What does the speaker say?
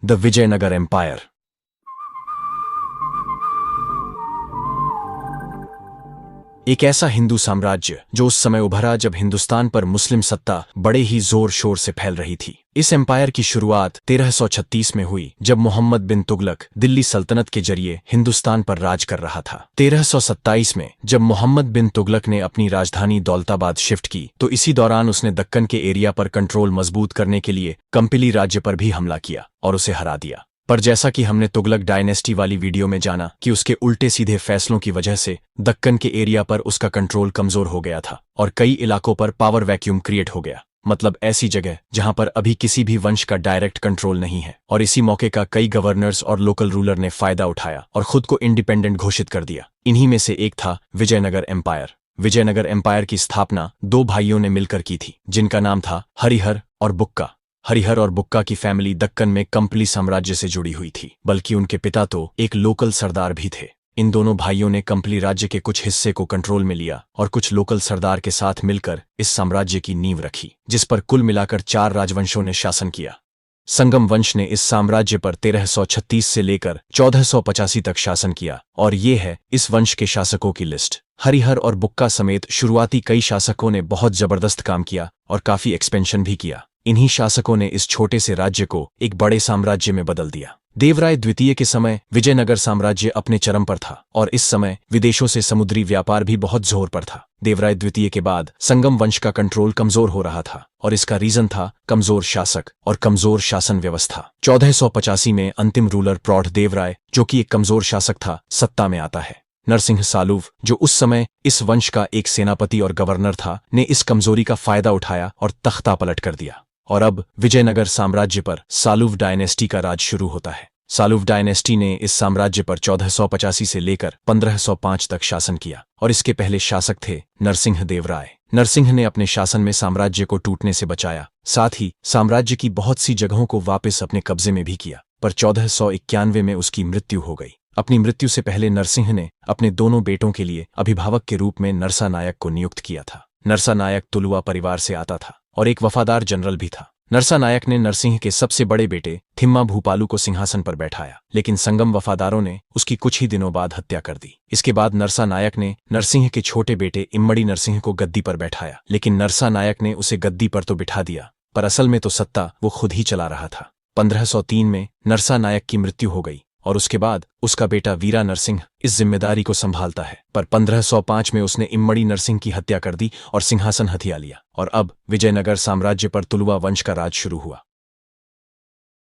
The Vijayanagar empire. एक ऐसा हिंदू साम्राज्य जो उस समय उभरा जब हिंदुस्तान पर मुस्लिम सत्ता बड़े ही जोर शोर से फैल रही थी। इस एम्पायर की शुरुआत 1336 में हुई जब मोहम्मद बिन तुगलक दिल्ली सल्तनत के जरिए हिंदुस्तान पर राज कर रहा था। 1327 में जब मोहम्मद बिन तुगलक ने अपनी राजधानी दौलताबाद शिफ्ट की तो इसी दौरान उसने दक्कन के एरिया पर कंट्रोल मजबूत करने के लिए कंपिली राज्य पर भी हमला किया और उसे हरा दिया। पर जैसा कि हमने तुगलक डायनेस्टी वाली वीडियो में जाना कि उसके उल्टे सीधे फैसलों की वजह से दक्कन के एरिया पर उसका कंट्रोल कमजोर हो गया था और कई इलाकों पर पावर वैक्यूम क्रिएट हो गया, मतलब ऐसी जगह जहां पर अभी किसी भी वंश का डायरेक्ट कंट्रोल नहीं है। और इसी मौके का कई गवर्नर्स और लोकल रूलर ने फायदा उठाया और खुद को इंडिपेंडेंट घोषित कर दिया। इन्हीं में से एक था विजयनगर एम्पायर। विजयनगर एम्पायर की स्थापना दो भाइयों ने मिलकर की थी जिनका नाम था हरिहर और बुक्का। हरिहर और बुक्का की फैमिली दक्कन में कंपली साम्राज्य से जुड़ी हुई थी, बल्कि उनके पिता तो एक लोकल सरदार भी थे। इन दोनों भाइयों ने कंपली राज्य के कुछ हिस्से को कंट्रोल में लिया और कुछ लोकल सरदार के साथ मिलकर इस साम्राज्य की नींव रखी, जिस पर कुल मिलाकर 4 राजवंशों ने शासन किया। संगम वंश ने इस साम्राज्य पर 1336 से लेकर 1485 तक शासन किया और ये है इस वंश के शासकों की लिस्ट। हरिहर और बुक्का समेत शुरुआती कई शासकों ने बहुत जबरदस्त काम किया और काफी एक्सपेंशन भी किया। इन्हीं शासकों ने इस छोटे से राज्य को एक बड़े साम्राज्य में बदल दिया। देवराय द्वितीय के समय विजयनगर साम्राज्य अपने चरम पर था और इस समय विदेशों से समुद्री व्यापार भी बहुत जोर पर था। देवराय द्वितीय के बाद संगम वंश का कंट्रोल कमजोर हो रहा था और इसका रीजन था कमजोर शासक और कमजोर शासन व्यवस्था। 1485 में अंतिम रूलर प्रौढ़ देवराय, जो कि एक कमजोर शासक था, सत्ता में आता है। नरसिंह सालुव, जो उस समय इस वंश का एक सेनापति और गवर्नर था, ने इस कमजोरी का फायदा उठाया और तख्ता पलट कर दिया। और अब विजयनगर साम्राज्य पर सालुव डायनेस्टी का राज शुरू होता है। सालुव डायनेस्टी ने इस साम्राज्य पर 1485 से लेकर 1505 तक शासन किया और इसके पहले शासक थे नरसिंह देव राय। नरसिंह ने अपने शासन में साम्राज्य को टूटने से बचाया, साथ ही साम्राज्य की बहुत सी जगहों को वापस अपने कब्जे में भी किया, पर 1491 में उसकी मृत्यु हो गई। अपनी मृत्यु से पहले नरसिंह ने अपने दोनों बेटों के लिए अभिभावक के रूप में नरसा नायक को नियुक्त किया था। नरसा नायक तुलुवा परिवार से आता था और एक वफादार जनरल भी था। नरसा नायक ने नरसिंह के सबसे बड़े बेटे थिम्मा भूपालू को सिंहासन पर बैठाया, लेकिन संगम वफादारों ने उसकी कुछ ही दिनों बाद हत्या कर दी। इसके बाद नरसा नायक ने नरसिंह के छोटे बेटे इम्मड़ी नरसिंह को गद्दी पर बैठाया, लेकिन नरसा नायक ने उसे गद्दी पर तो बिठा दिया, पर असल में तो सत्ता वो खुद ही चला रहा था। 1503 में नरसा नायक की मृत्यु हो गई और उसके बाद उसका बेटा वीरा नरसिंह इस जिम्मेदारी को संभालता है, पर 1505 में उसने इम्मड़ी नरसिंह की हत्या कर दी और सिंहासन हथिया लिया और अब विजयनगर साम्राज्य पर तुलुवा वंश का राज शुरू हुआ।